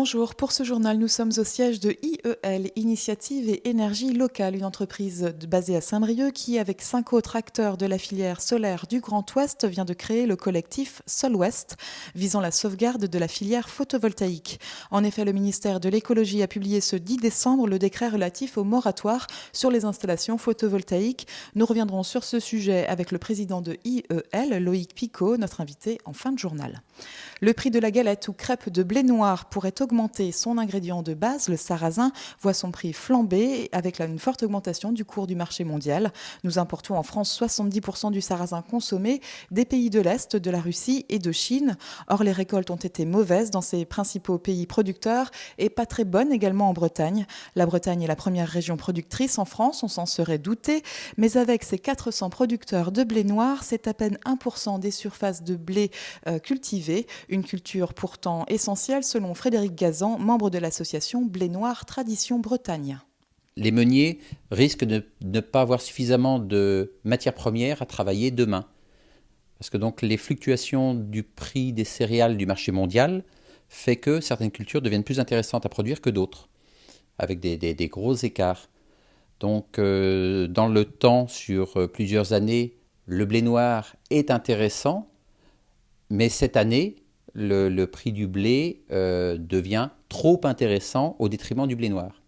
Bonjour, pour ce journal, nous sommes au siège de IEL, Initiative et Énergie Locale, une entreprise basée à Saint-Brieuc qui, avec 5 autres acteurs de la filière solaire du Grand Ouest, vient de créer le collectif Sol-Ouest, visant la sauvegarde de la filière photovoltaïque. En effet, le ministère de l'Écologie a publié ce 10 décembre le décret relatif au moratoire sur les installations photovoltaïques. Nous reviendrons sur ce sujet avec le président de IEL, Loïc Picot, notre invité en fin de journal. Le prix de la galette ou crêpe de blé noir pourrait augmenter. Son ingrédient de base, le sarrasin, voit son prix flamber avec une forte augmentation du cours du marché mondial. Nous importons en France 70% du sarrasin consommé des pays de l'Est, de la Russie et de Chine. Or, les récoltes ont été mauvaises dans ces principaux pays producteurs et pas très bonnes également en Bretagne. La Bretagne est la première région productrice en France, on s'en serait douté, mais avec ses 400 producteurs de blé noir, c'est à peine 1% des surfaces de blé cultivées. Une culture pourtant essentielle selon Frédéric Gazan, membre de l'association Blé Noir Tradition Bretagne. Les meuniers risquent de ne pas avoir suffisamment de matières premières à travailler demain. Parce que donc les fluctuations du prix des céréales du marché mondial fait que certaines cultures deviennent plus intéressantes à produire que d'autres, avec des gros écarts. Donc dans le temps, sur plusieurs années, le blé noir est intéressant, mais cette année, le prix du blé devient trop intéressant au détriment du blé noir.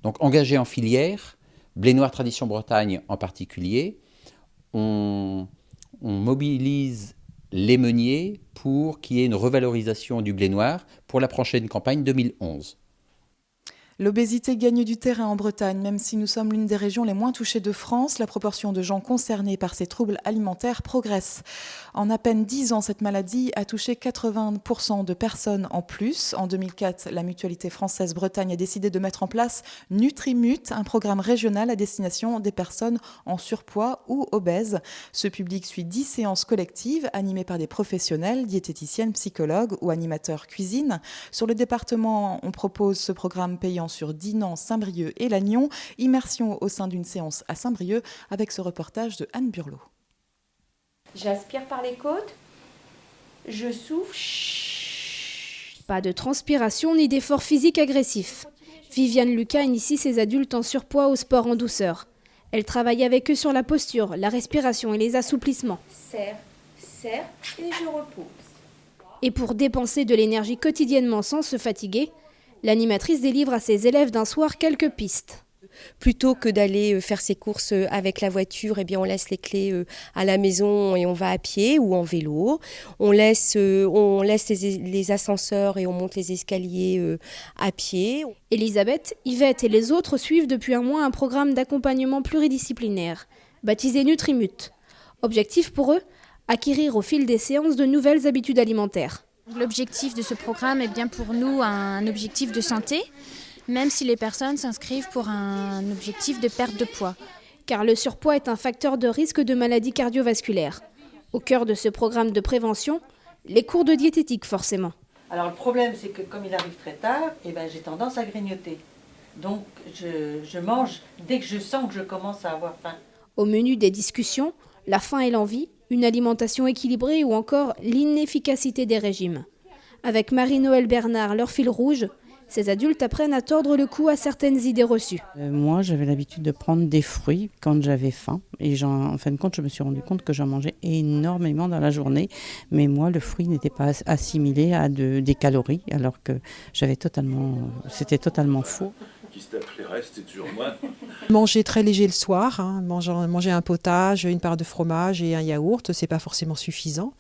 Donc engagé en filière, Blé Noir Tradition Bretagne en particulier, on mobilise les meuniers pour qu'il y ait une revalorisation du blé noir pour la prochaine campagne 2011. L'obésité gagne du terrain en Bretagne. Même si nous sommes l'une des régions les moins touchées de France, la proportion de gens concernés par ces troubles alimentaires progresse. En à peine 10 ans, cette maladie a touché 80% de personnes en plus. En 2004, la Mutualité française Bretagne a décidé de mettre en place Nutrimut, un programme régional à destination des personnes en surpoids ou obèses. Ce public suit 10 séances collectives animées par des professionnels, diététiciennes, psychologues ou animateurs cuisine. Sur le département, on propose ce programme payant sur Dinan, Saint-Brieuc et Lannion. Immersion au sein d'une séance à Saint-Brieuc avec ce reportage de Anne Burlot. J'aspire par les côtes, je souffle. Pas de transpiration ni d'effort physique agressif. Viviane Lucas initie ses adultes en surpoids au sport en douceur. Elle travaille avec eux sur la posture, la respiration et les assouplissements. Serre et je repose. Et pour dépenser de l'énergie quotidiennement sans se fatiguer, l'animatrice délivre à ses élèves d'un soir quelques pistes. Plutôt que d'aller faire ses courses avec la voiture, eh bien on laisse les clés à la maison et on va à pied ou en vélo. On laisse les ascenseurs et on monte les escaliers à pied. Elisabeth, Yvette et les autres suivent depuis un mois un programme d'accompagnement pluridisciplinaire, baptisé Nutrimut. Objectif pour eux, acquérir au fil des séances de nouvelles habitudes alimentaires. L'objectif de ce programme est bien pour nous un objectif de santé, même si les personnes s'inscrivent pour un objectif de perte de poids. Car le surpoids est un facteur de risque de maladies cardiovasculaires. Au cœur de ce programme de prévention, les cours de diététique forcément. Alors le problème c'est que comme il arrive très tard, j'ai tendance à grignoter. Donc je mange dès que je sens que je commence à avoir faim. Au menu des discussions, la faim et l'envie, une alimentation équilibrée ou encore l'inefficacité des régimes. Avec Marie-Noël Bernard, leur fil rouge, ces adultes apprennent à tordre le cou à certaines idées reçues. Moi, j'avais l'habitude de prendre des fruits quand j'avais faim. Et en fin de compte, je me suis rendu compte que j'en mangeais énormément dans la journée. Mais moi, le fruit n'était pas assimilé à des calories, alors que c'était totalement faux. Qui se tape les restes, c'est toujours moi. Manger très léger le soir, manger un potage, une part de fromage et un yaourt, c'est pas forcément suffisant.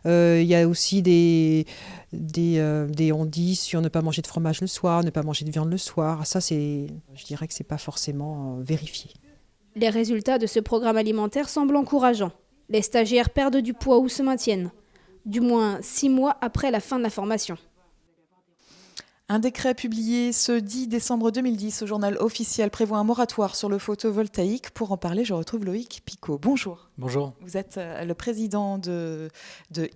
Il y a aussi des on-dit sur ne pas manger de fromage le soir, ne pas manger de viande le soir. Ça, je dirais que c'est pas forcément vérifié. Les résultats de ce programme alimentaire semblent encourageants. Les stagiaires perdent du poids ou se maintiennent, du moins 6 mois après la fin de la formation. Un décret publié ce 10 décembre 2010 au journal officiel prévoit un moratoire sur le photovoltaïque. Pour en parler, je retrouve Loïc Picot. Bonjour. Bonjour. Vous êtes le président de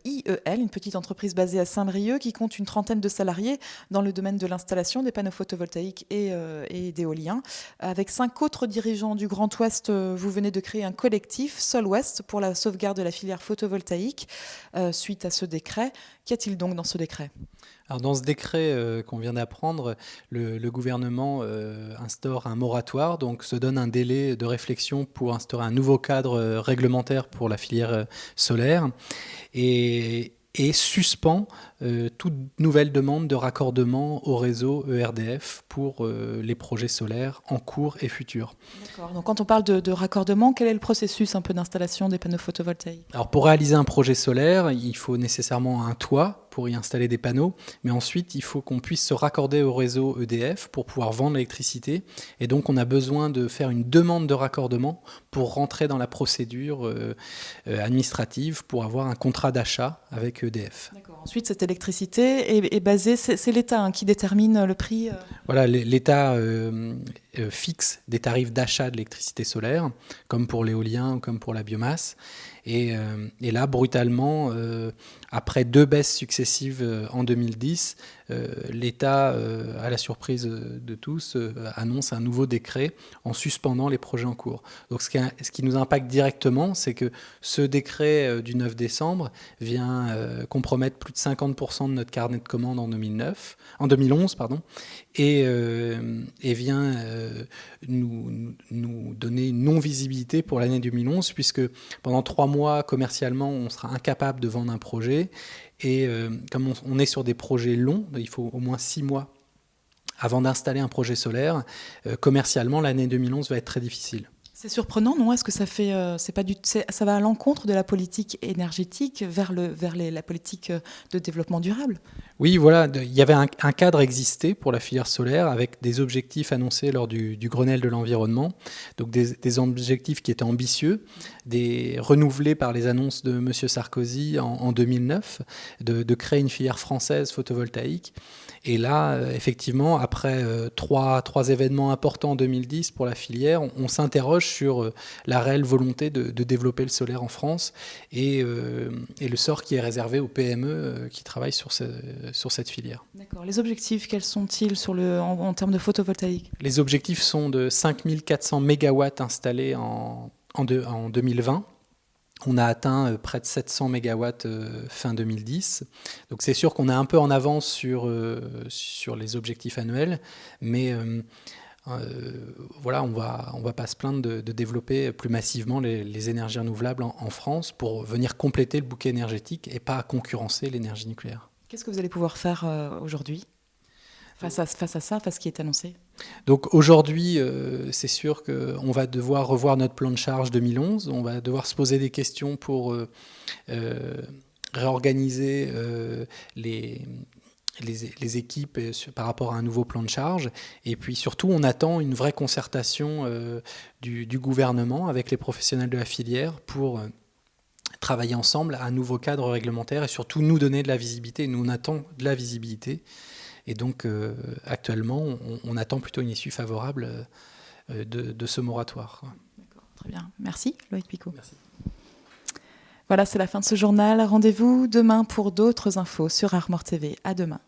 IEL, une petite entreprise basée à Saint-Brieuc qui compte une trentaine de salariés dans le domaine de l'installation des panneaux photovoltaïques et d'éoliens. Avec 5 autres dirigeants du Grand Ouest, vous venez de créer un collectif Sol-Ouest pour la sauvegarde de la filière photovoltaïque suite à ce décret. Qu'y a-t-il donc dans ce décret ? Alors dans ce décret qu'on vient d'apprendre, le gouvernement instaure un moratoire, donc se donne un délai de réflexion pour instaurer un nouveau cadre réglementaire pour la filière solaire et suspend toute nouvelle demande de raccordement au réseau ERDF pour les projets solaires en cours et futurs. D'accord. Donc quand on parle de raccordement, quel est le processus un peu d'installation des panneaux photovoltaïques ? Alors pour réaliser un projet solaire, il faut nécessairement un toit pour y installer des panneaux, mais ensuite il faut qu'on puisse se raccorder au réseau EDF pour pouvoir vendre l'électricité, et donc on a besoin de faire une demande de raccordement pour rentrer dans la procédure administrative pour avoir un contrat d'achat avec EDF. D'accord. Ensuite, cette électricité est basée, c'est l'État qui détermine le prix. Voilà, l'État fixe des tarifs d'achat de l'électricité solaire, comme pour l'éolien ou comme pour la biomasse. Et là, brutalement, après 2 baisses successives en 2010, l'État, à la surprise de tous, annonce un nouveau décret en suspendant les projets en cours. Donc ce qui nous impacte directement, c'est que ce décret du 9 décembre vient compromettre plus de 50% de notre carnet de commandes en 2011, et vient nous donner une non-visibilité pour l'année 2011, puisque pendant 3 mois, commercialement, on sera incapable de vendre un projet. Et comme on est sur des projets longs, il faut au moins 6 mois avant d'installer un projet solaire. Commercialement, l'année 2011 va être très difficile. C'est surprenant, non ? Est-ce que ça fait, ça va à l'encontre de la politique énergétique vers la politique de développement durable ? Oui, voilà, il y avait un cadre existé pour la filière solaire avec des objectifs annoncés lors du Grenelle de l'environnement, donc des objectifs qui étaient ambitieux, renouvelés par les annonces de M. Sarkozy en 2009, de créer une filière française photovoltaïque. Et là, effectivement, après trois événements importants en 2010 pour la filière, on s'interroge sur la réelle volonté de développer le solaire en France et le sort qui est réservé aux PME qui travaillent sur cette filière. D'accord. Les objectifs, quels sont-ils en termes de photovoltaïque ? Les objectifs sont de 5400 mégawatts installés en 2020. On a atteint près de 700 mégawatts fin 2010. Donc c'est sûr qu'on est un peu en avance sur les objectifs annuels, mais voilà, on va pas se plaindre de développer plus massivement les énergies renouvelables en France pour venir compléter le bouquet énergétique et pas concurrencer l'énergie nucléaire. Qu'est-ce que vous allez pouvoir faire aujourd'hui face à ce qui est annoncé ? Donc aujourd'hui, c'est sûr qu'on va devoir revoir notre plan de charge 2011. On va devoir se poser des questions pour réorganiser les équipes par rapport à un nouveau plan de charge. Et puis surtout, on attend une vraie concertation du gouvernement avec les professionnels de la filière pour travailler ensemble à un nouveau cadre réglementaire et surtout nous donner de la visibilité. Nous, on attend de la visibilité. Et donc, actuellement, on attend plutôt une issue favorable de ce moratoire. D'accord, très bien. Merci, Loïc Picot. Merci. Voilà, c'est la fin de ce journal. Rendez-vous demain pour d'autres infos sur Armor TV. À demain.